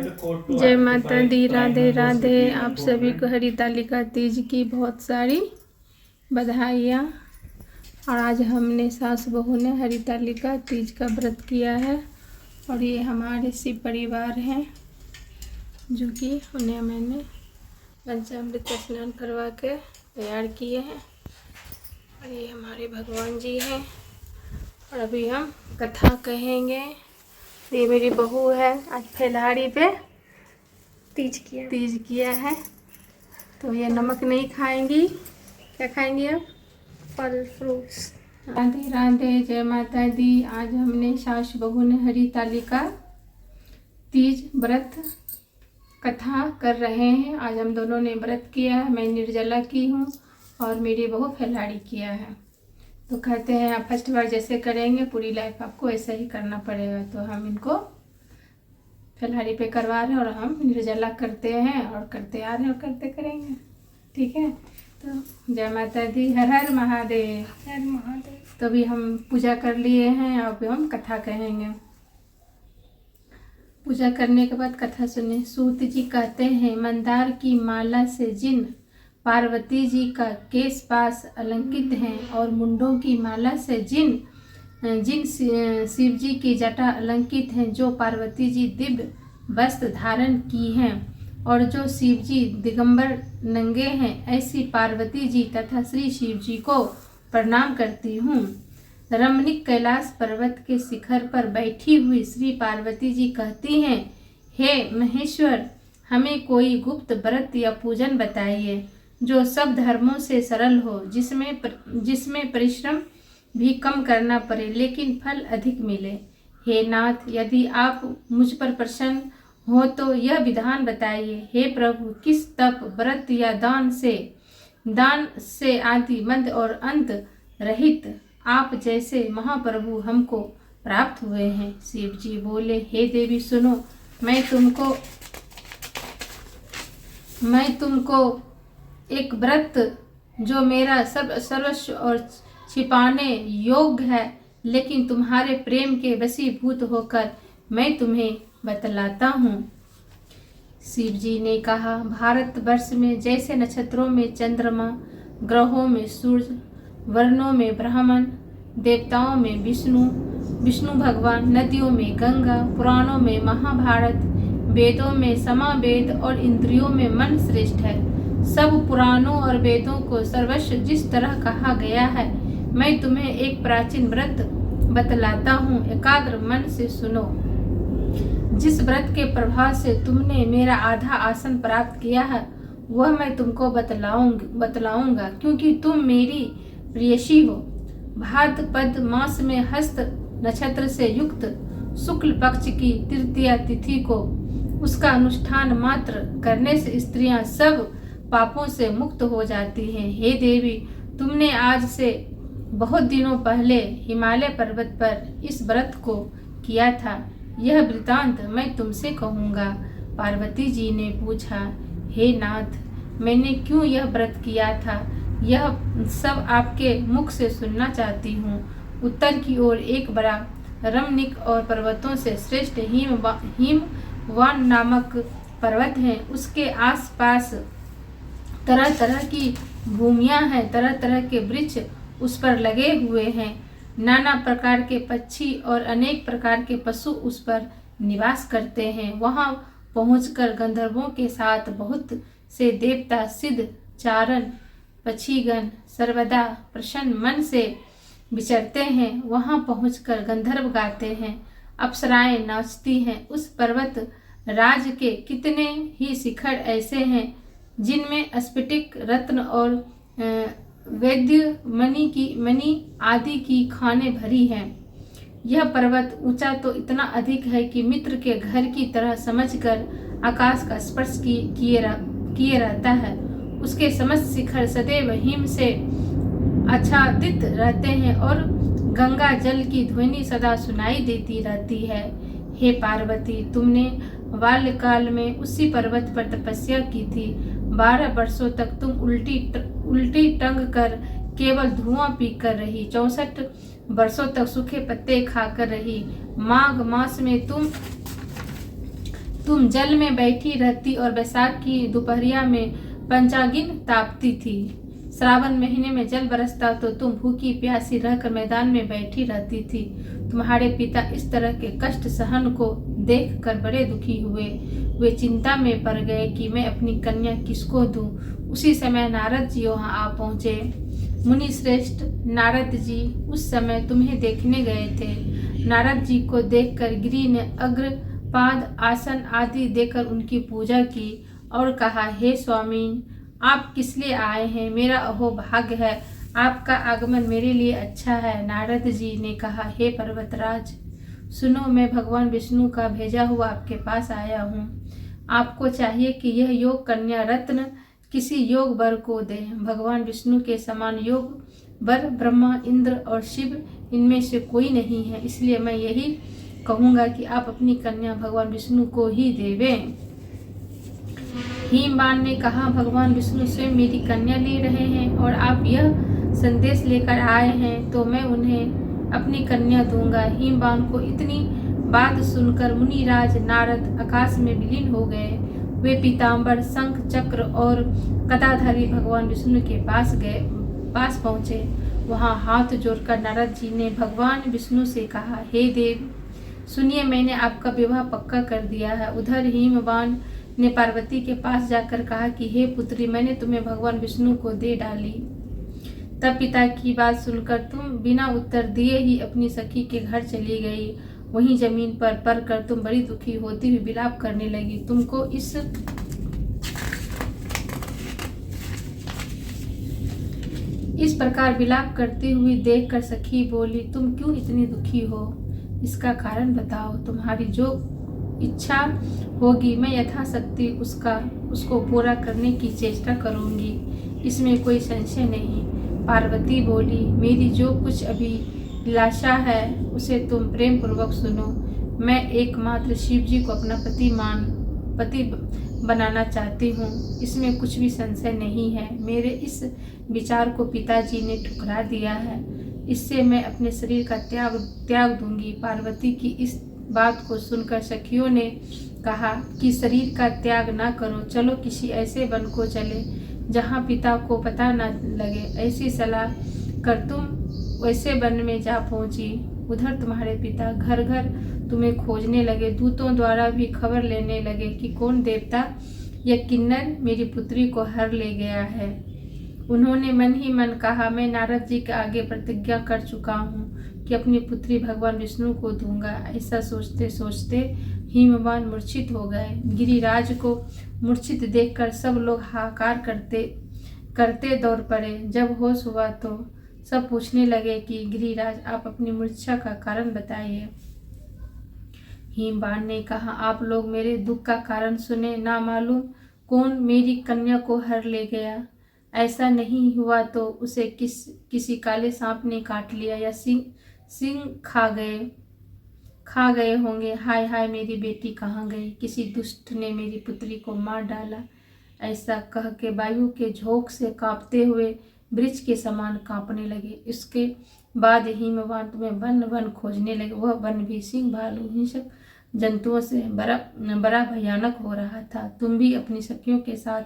जय माता दी, राधे राधे। आप सभी को हरितालिका तीज की बहुत सारी बधाइयाँ। और आज हमने सास बहू ने हरितालिका तीज का व्रत किया है और ये हमारे शिव परिवार हैं जो कि उन्हें मैंने पंचामृत स्नान करवा के तैयार किए हैं। और ये हमारे भगवान जी हैं और अभी हम कथा कहेंगे। ये मेरी बहू है, आज फलाहारी पे तीज किया है तो ये नमक नहीं खाएंगी। क्या खाएंगी अब? फल फ्रूट्स। राधे राधे, जय माता दी। आज हमने सास बहू ने हरितालिका तीज व्रत कथा कर रहे हैं। आज हम दोनों ने व्रत किया है। मैं निर्जला की हूँ और मेरी बहू फलाहारी किया है। तो कहते हैं आप फर्स्ट बार जैसे करेंगे पूरी लाइफ आपको ऐसा ही करना पड़ेगा। तो हम इनको फलाहारी पे करवा रहे हैं और हम निर्जला करते हैं और करते आ रहे हैं और करते करेंगे। ठीक है, तो जय माता दी, हर हर महादेव। हर महादेव। तो अभी हम पूजा कर लिए हैं और अभी हम कथा कहेंगे। पूजा करने के बाद कथा सुने। सूत जी कहते हैं, मंदार की माला से जिन पार्वती जी का केश पास अलंकित हैं और मुंडों की माला से जिन शिव जी की जटा अलंकित हैं, जो पार्वती जी दिव्य वस्त्र धारण की हैं और जो शिव जी दिगंबर नंगे हैं, ऐसी पार्वती जी तथा श्री शिव जी को प्रणाम करती हूँ। रमणीक कैलाश पर्वत के शिखर पर बैठी हुई श्री पार्वती जी कहती हैं, हे महेश्वर, हमें कोई गुप्त व्रत या पूजन बताइए जो सब धर्मों से सरल हो, जिसमें परिश्रम भी कम करना पड़े लेकिन फल अधिक मिले। हे नाथ, यदि आप मुझ पर प्रसन्न हो तो यह विधान बताइए। हे प्रभु, किस तप, व्रत या दान से आदि मध्य और अंत रहित आप जैसे महाप्रभु हमको प्राप्त हुए हैं। शिव जी बोले, हे देवी सुनो, मैं तुमको एक व्रत जो मेरा सर्वस्व और छिपाने योग्य है लेकिन तुम्हारे प्रेम के वशीभूत होकर मैं तुम्हें बतलाता हूँ। शिव जी ने कहा, भारतवर्ष में जैसे नक्षत्रों में चंद्रमा, ग्रहों में सूर्य, वर्णों में ब्राह्मण, देवताओं में विष्णु भगवान, नदियों में गंगा, पुराणों में महाभारत, वेदों में समावेद और इंद्रियों में मन श्रेष्ठ है। सब पुराणों और वेदों को सर्वस्व जिस तरह कहा गया है, मैं तुम्हें एक प्राचीन व्रत बतलाता हूँ। एकाग्र मन से सुनो। जिस व्रत के प्रभाव से तुमने मेरा आधा आसन प्राप्त किया है वह मैं तुमको बतलाऊंगा क्योंकि तुम मेरी प्रेयसी हो। भाद्रपद मास में हस्त नक्षत्र से युक्त शुक्ल पक्ष की तृतीया तिथि को उसका अनुष्ठान मात्र करने से स्त्रियां सब पापों से मुक्त हो जाती हैं। हे देवी, तुमने आज से बहुत दिनों पहले हिमालय पर्वत पर इस व्रत को किया था। यह वृतांत मैं तुमसे कहूँगा। पार्वती जी ने पूछा, हे नाथ, मैंने क्यों यह व्रत किया था, यह सब आपके मुख से सुनना चाहती हूँ। उत्तर की ओर एक बड़ा रमणीक और पर्वतों से श्रेष्ठ हिमवान नामक पर्वत है। उसके आसपास तरह तरह की भूमियां हैं, तरह तरह के वृक्ष उस पर लगे हुए हैं। नाना प्रकार के पक्षी और अनेक प्रकार के पशु उस पर निवास करते हैं। वहां पहुंचकर गंधर्वों के साथ बहुत से देवता, सिद्ध, चारण, पक्षीगण सर्वदा प्रसन्न मन से विचरते हैं। वहां पहुंचकर गंधर्व गाते हैं, अप्सराएं नाचती हैं। उस पर्वत राज के कितने ही शिखर ऐसे हैं जिनमें स्फटिक, रत्न और वैद्य मणि आदि की खानें भरी हैं। यह पर्वत ऊंचा तो इतना अधिक है कि मित्र के घर की तरह समझकर आकाश का स्पर्श किए रहता है। उसके समस्त शिखर सदैव हिम से आच्छादित रहते हैं और गंगा जल की ध्वनि सदा सुनाई देती रहती है। हे पार्वती, तुमने बाल्यकाल में उसी पर्वत पर तपस्या की थी। 12 वर्षों तक तुम उल्टी टंग कर केवल धुआं पीकर रही। 64 वर्षों तक सूखे पत्ते खाकर रही। माघ मास में तुम तुम जल में बैठी रहती और बैसाख की दोपहरिया में पंचागिन तापती थी। श्रावण महीने में जल बरसता तो तुम भूखी प्यासी रहकर मैदान में बैठी रहती थी। तुम्हारे पिता इस तरह के कष्ट सहन को देखकर बड़े दुखी हुए। वे चिंता में पड़ गए कि मैं अपनी कन्या किसको दूं। उसी समय नारद जी वहां आ पहुंचे। मुनि श्रेष्ठ नारद जी उस समय तुम्हें देखने गए थे। नारद जी को देखकर गिरि ने अग्रपाद आसन आदि देकर उनकी पूजा की और कहा, हे स्वामी, आप किस लिए आए हैं? मेरा अहोभाग्य है, आपका आगमन मेरे लिए अच्छा है। नारद जी ने कहा, हे पर्वतराज, सुनो, मैं भगवान विष्णु का भेजा हुआ आपके पास आया हूँ। आपको चाहिए कि यह योग कन्या रत्न किसी योग वर को दे। भगवान विष्णु के समान योग वर ब्रह्मा, इंद्र और शिव इनमें से कोई नहीं है। इसलिए मैं यही कहूँगा कि आप अपनी कन्या भगवान विष्णु को ही देवें। हिमवान ने कहा, भगवान विष्णु स्वयं मेरी कन्या ले रहे हैं और आप यह संदेश लेकर आए हैं तो मैं उन्हें अपनी कन्या दूंगा। हिमवान को इतनी बात सुनकर मुनिराज नारद आकाश में विलीन हो गए। वे पीताम्बर, शंख, चक्र और गदाधारी भगवान विष्णु के पास पहुँचे। वहाँ हाथ जोड़कर नारद जी ने भगवान विष्णु से कहा, हे देव, सुनिए, मैंने आपका विवाह पक्का कर दिया है। उधर हिमवान ने पार्वती के पास जाकर कहा कि हे पुत्री, मैंने तुम्हें भगवान विष्णु को दे डाली। तब पिता की बात सुनकर तुम बिना उत्तर दिए ही अपनी सखी के घर चली गई। वहीं जमीन पर पड़कर तुम बड़ी दुखी होती हुई विलाप करने लगी। तुमको इस प्रकार विलाप करती हुई देखकर सखी बोली, तुम क्यों इतनी दुखी हो? इसका कारण बताओ। तुम्हारी जो इच्छा होगी मैं यथाशक्ति उसको पूरा करने की चेष्टा करूंगी, इसमें कोई संशय नहीं। पार्वती बोली, मेरी जो कुछ अभिलाषा है उसे तुम प्रेम पूर्वक सुनो। मैं एकमात्र शिव जी को अपना पति बनाना चाहती हूँ, इसमें कुछ भी संशय नहीं है। मेरे इस विचार को पिताजी ने ठुकरा दिया है, इससे मैं अपने शरीर का त्याग दूंगी। पार्वती की इस बात को सुनकर सखियों ने कहा कि शरीर का त्याग ना करो, चलो किसी ऐसे वन को चले जहाँ पिता को पता न लगे। ऐसी सलाह कर तुम वैसे वन में जा पहुंची। उधर तुम्हारे पिता घर घर तुम्हें खोजने लगे। दूतों द्वारा भी खबर लेने लगे कि कौन देवता या किन्नर मेरी पुत्री को हर ले गया है। उन्होंने मन ही मन कहा, मैं नारद जी के आगे प्रतिज्ञा कर चुका हूँ कि अपनी पुत्री भगवान विष्णु को दूंगा। ऐसा सोचते सोचते हिमवान मूर्छित हो गए। गिरिराज को मूर्छित देखकर सब लोग हाहाकार करते दौड़ पड़े। जब होश हुआ तो सब पूछने लगे कि गिरिराज, आप अपनी मूर्छा का कारण बताइए। हिमवान ने कहा, आप लोग मेरे दुख का कारण सुने, ना मालूम कौन मेरी कन्या को हर ले गया। ऐसा नहीं हुआ तो उसे किसी काले सांप ने काट लिया या सिंह खा गए होंगे। हाय हाय, मेरी बेटी कहाँ गई? किसी दुष्ट ने मेरी पुत्री को मार डाला। ऐसा कह के वायु के झोंक से कांपते हुए वृक्ष के समान कांपने लगे। इसके बाद हिमवान तुम्हें वन वन खोजने लगे। वह वन भी सिंह, भालू, हिंसक जंतुओं से बड़ा भयानक हो रहा था। तुम भी अपनी सखियों के साथ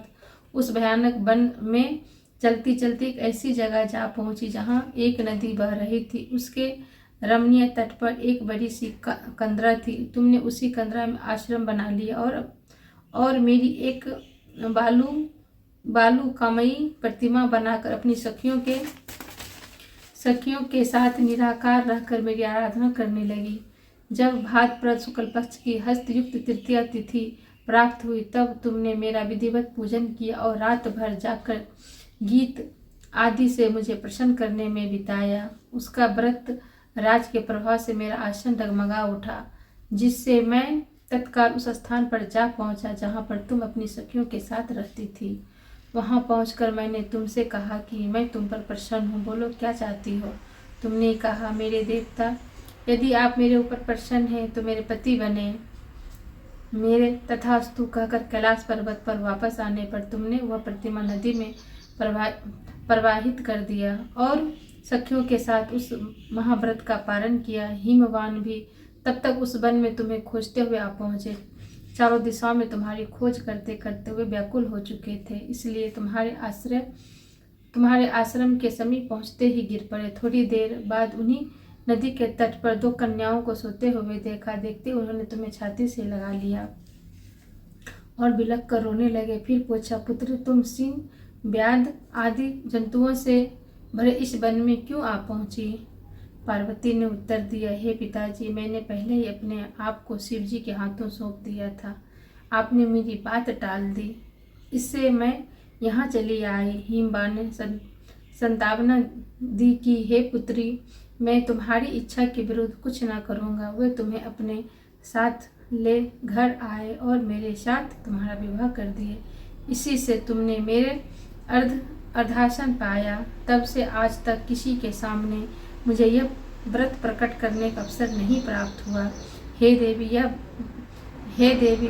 उस भयानक वन में चलती चलती एक ऐसी जगह जा पहुंची जहाँ एक नदी बह रही थी। उसके रमणीय तट पर एक बड़ी सी कंदरा थी। तुमने उसी कंदरा में आश्रम बना लिया और मेरी एक बालू कामयी प्रतिमा बनाकर अपनी सखियों के साथ निराकार रहकर मेरी आराधना करने लगी। जब भाद्रपद शुक्ल पक्ष की हस्तयुक्त तृतीया तिथि प्राप्त हुई तब तुमने मेरा विधिवत पूजन किया और रात भर जाकर गीत आदि से मुझे प्रसन्न करने में बिताया। उसका व्रत राज के प्रभाव से मेरा आसन डगमगा उठा, जिससे मैं तत्काल उस स्थान पर जा पहुंचा जहां पर तुम अपनी सखियों के साथ रहती थी। वहां पहुंचकर मैंने तुमसे कहा कि मैं तुम पर प्रसन्न हूँ, बोलो क्या चाहती हो? तुमने कहा, मेरे देवता, यदि आप मेरे ऊपर प्रसन्न हैं तो मेरे पति बने। मेरे तथास्तु कहकर कैलाश पर्वत पर वापस आने पर तुमने वह प्रतिमा नदी में प्रवाहित कर दिया और सखियों के साथ उस महाव्रत का पारण किया। हिमवान भी तब तक उस वन में तुम्हें खोजते हुए आ पहुंचे। चारों दिशाओं में तुम्हारी खोज करते करते वे व्याकुल हो चुके थे, इसलिए तुम्हारे आश्रम के समीप पहुंचते ही गिर पड़े। थोड़ी देर बाद उन्हीं नदी के तट पर 2 कन्याओं को सोते हुए देखा। देखते उन्होंने तुम्हें छाती से लगा लिया और बिलख कर रोने लगे। फिर पूछा, पुत्र, तुम सिंह, व्याध आदि जंतुओं से भरे इस वन में क्यों आ पहुंची? पार्वती ने उत्तर दिया, हे पिताजी, मैंने पहले ही अपने आप को शिव जी के हाथों सौंप दिया था। आपने मेरी बात टाल दी, इससे मैं यहाँ चली आई। हिमबा ने संतावना दी कि हे पुत्री, मैं तुम्हारी इच्छा के विरुद्ध कुछ न करूँगा। वे तुम्हें अपने साथ ले घर आए और मेरे साथ तुम्हारा विवाह कर दिए। इसी से तुमने मेरे अर्धासन पाया। तब से आज तक किसी के सामने मुझे यह व्रत प्रकट करने का अवसर नहीं प्राप्त हुआ। हे देवी,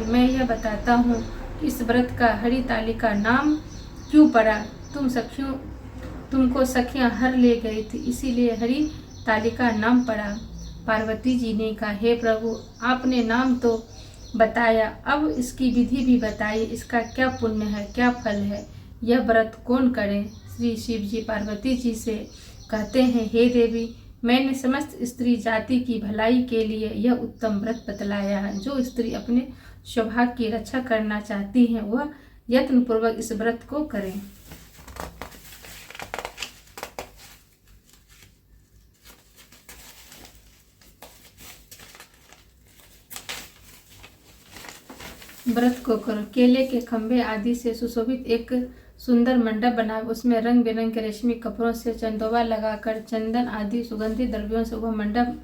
मैं यह बताता हूँ कि इस व्रत का हरितालिका नाम क्यों पड़ा? तुमको सखियां हर ले गई थी, इसीलिए हरितालिका नाम पड़ा। पार्वती जी ने कहा, हे प्रभु, आपने नाम तो बताया, अब इसकी विधि भी बताइए। इसका क्या पुण्य है, क्या फल है? यह व्रत कौन करे? श्री शिव जी पार्वती जी से कहते हैं, हे देवी, मैंने समस्त स्त्री जाति की भलाई के लिए यह उत्तम व्रत बतलाया है। जो स्त्री अपने सौभाग्य की रक्षा करना चाहती हैं, वह यत्नपूर्वक इस व्रत को करें। व्रत को करो। केले के खंभे आदि से सुशोभित एक सुंदर मंडप बना, उसमें रंग बिरंग के रेशमी कपड़ों से चंदोवा लगाकर चंदन आदि सुगंधित द्रव्यों से वह मंडप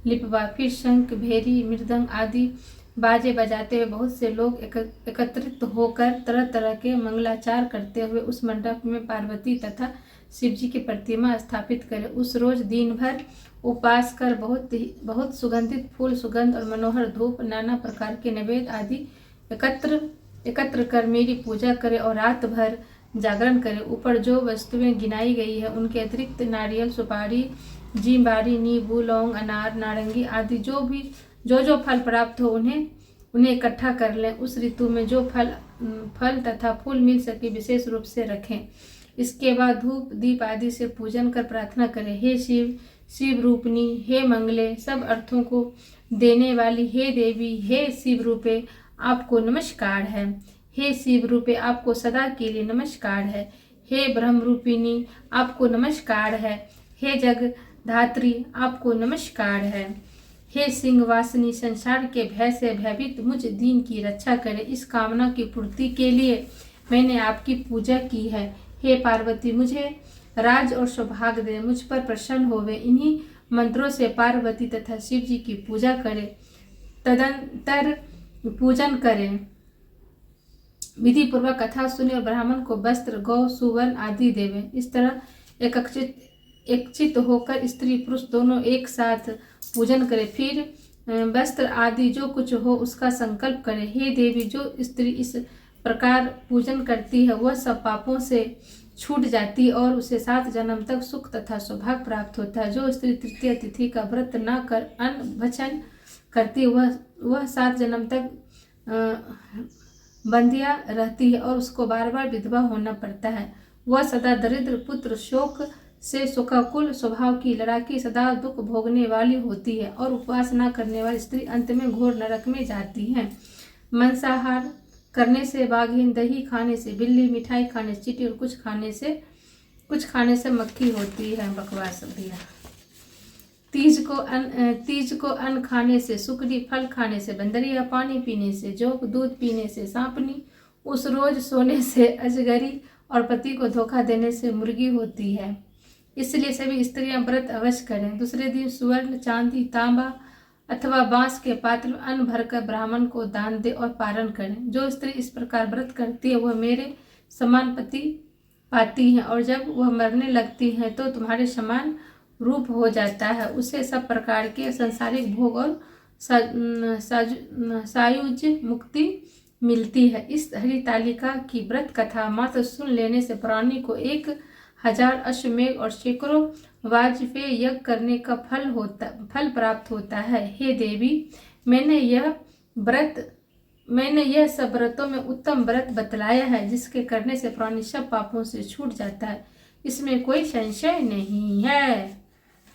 लिपवा। फिर शंख, भेरी, मृदंग आदि बाजे बजाते हुए बहुत से लोग एकत्रित होकर तरह तरह के मंगलाचार करते हुए उस मंडप में पार्वती तथा शिव जी की प्रतिमा स्थापित करें। उस रोज दिन भर उपवास कर बहुत सुगंधित फूल, सुगंध और मनोहर धूप, नाना प्रकार के नैवेद्य आदि एकत्र कर मेरी पूजा करें और रात भर जागरण करें। ऊपर जो वस्तुएं गिनाई गई है उनके अतिरिक्त नारियल, सुपारी, जींबारी, नींबू, लौंग, अनार, नारंगी आदि जो फल प्राप्त हो उन्हें इकट्ठा कर लें। उस ऋतु में जो फल तथा फूल मिल सके विशेष रूप से रखें। इसके बाद धूप दीप आदि से पूजन कर प्रार्थना करें, हे शिव रूपनी, हे मंगले, सब अर्थों को देने वाली, हे देवी, हे शिव रूपे, आपको नमस्कार है। हे शिव रूपे, आपको सदा के लिए नमस्कार है। हे ब्रह्म रूपिणी, आपको नमस्कार है। हे जगधात्री, आपको नमस्कार है। हे सिंह वासिनी, संसार के भय से भयभीत मुझ दीन की रक्षा करे। इस कामना की पूर्ति के लिए मैंने आपकी पूजा की है। हे पार्वती, मुझे राज और सौभाग्य दे, मुझ पर प्रसन्न होवे। इन्हीं मंत्रों से पार्वती तथा शिव जी की पूजा करें। तदंतर पूजन करें, विधि पूर्वक कथा सुने और ब्राह्मण को वस्त्र, गौ, सुवर्ण आदि देवे। इस तरह एकचित होकर स्त्री पुरुष दोनों एक साथ पूजन करें। फिर वस्त्र आदि जो कुछ हो उसका संकल्प करें। हे देवी, जो स्त्री इस प्रकार पूजन करती है वह सब पापों से छूट जाती है और उसे 7 जन्म तक सुख तथा सौभाग्य प्राप्त होता है। जो स्त्री तृतीय तिथि का व्रत न कर अन्न भक्षण करती वह 7 जन्म तक बंधिया रहती है और उसको बार बार विधवा होना पड़ता है। वह सदा दरिद्र, पुत्र शोक से शोकाकुल स्वभाव की, लड़ाकी, सदा दुख भोगने वाली होती है और उपवास न करने वाली स्त्री अंत में घोर नरक में जाती है। मांसाहार करने से बाघिन, दही खाने से बिल्ली, मिठाई खाने से चींटी और कुछ खाने से मक्खी होती है। बकवास दिया। तीज को अन्न खाने से सुकरी, फल खाने से बंदरिया, पानी पीने से जोक, दूध पीने से सांपनी, उस रोज सोने से अजगरी और पति को धोखा देने से मुर्गी होती है। इसलिए सभी स्त्रियां व्रत अवश्य करें। दूसरे दिन सुवर्ण, चांदी, तांबा अथवा बांस के पात्र में अन्न भरकर ब्राह्मण को दान दे और पारण करें। जो स्त्री इस प्रकार व्रत करती है वह मेरे समान पति पाती है और जब वह मरने लगती है तो तुम्हारे समान रूप हो जाता है। उसे सब प्रकार के सांसारिक भोग और सायुज मुक्ति मिलती है। इस हरितालिका की व्रत कथा मात्र सुन लेने से प्राणी को 1000 अश्वमेध और सैकड़ों वाजपेय यज्ञ करने का फल प्राप्त होता है। हे देवी, मैंने यह व्रत मैंने यह सब व्रतों में उत्तम व्रत बतलाया है जिसके करने से प्राणी सब पापों से छूट जाता है, इसमें कोई संशय नहीं है।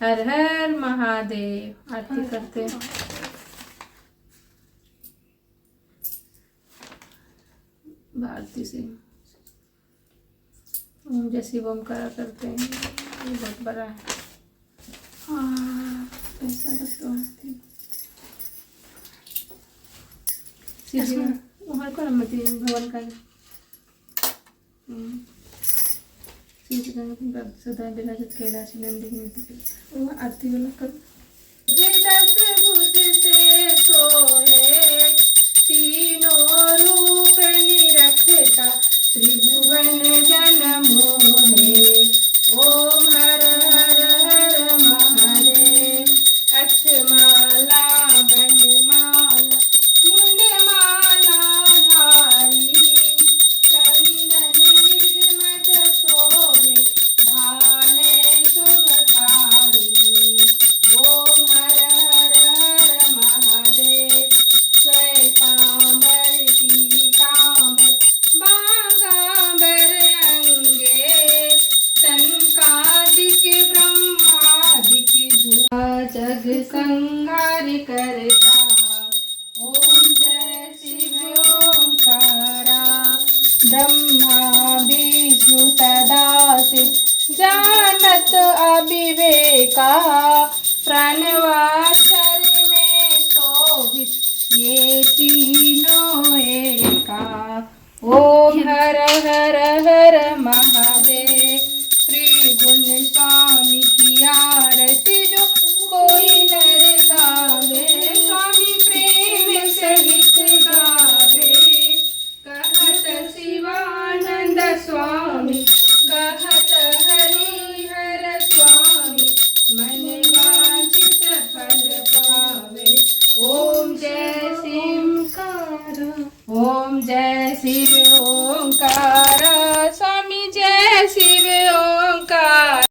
हर हर महादेव। आरती करते हैं। भारती से ओम जय शिव ओमकार करते हैं। ये बहुत बड़ा है। पैसा लगता है वहाँ को नमती भगवान का सदा विराजित कैलाश नंदी आरती वाला करो। भुज से सोहे तीनों रूप निरखता त्रिभुवन जन मोहे। ओम हर हर हर महादेव। अक्षमाला बनमाला मुंडमाला धारी चंदन निर्मद सोहे भाले शुभकारी। ओम हर हर हर महादेव। श्वेतांबर पीतांबर बागांबर अंगे सनकादिक ब्रह्मादिक जग संहार करता। ओम जय शिव ओंकारा। ब्रह्मा विष्णु सदा शिव जानत अविवेका। प्रणवाक्षर में शोभित ये तीनों एका। ओम हर हर हर महादेव। त्रिगुण स्वामी की आरती जो कोई नर गावे। स्वामी प्रेम सहित गावे। कहत शिवानंद स्वामी कहत हरिहर स्वामी मन वांछित फल पावे। ओम जय शिवकार। ओम जय शिव ओंकार। स्वामी जय शिव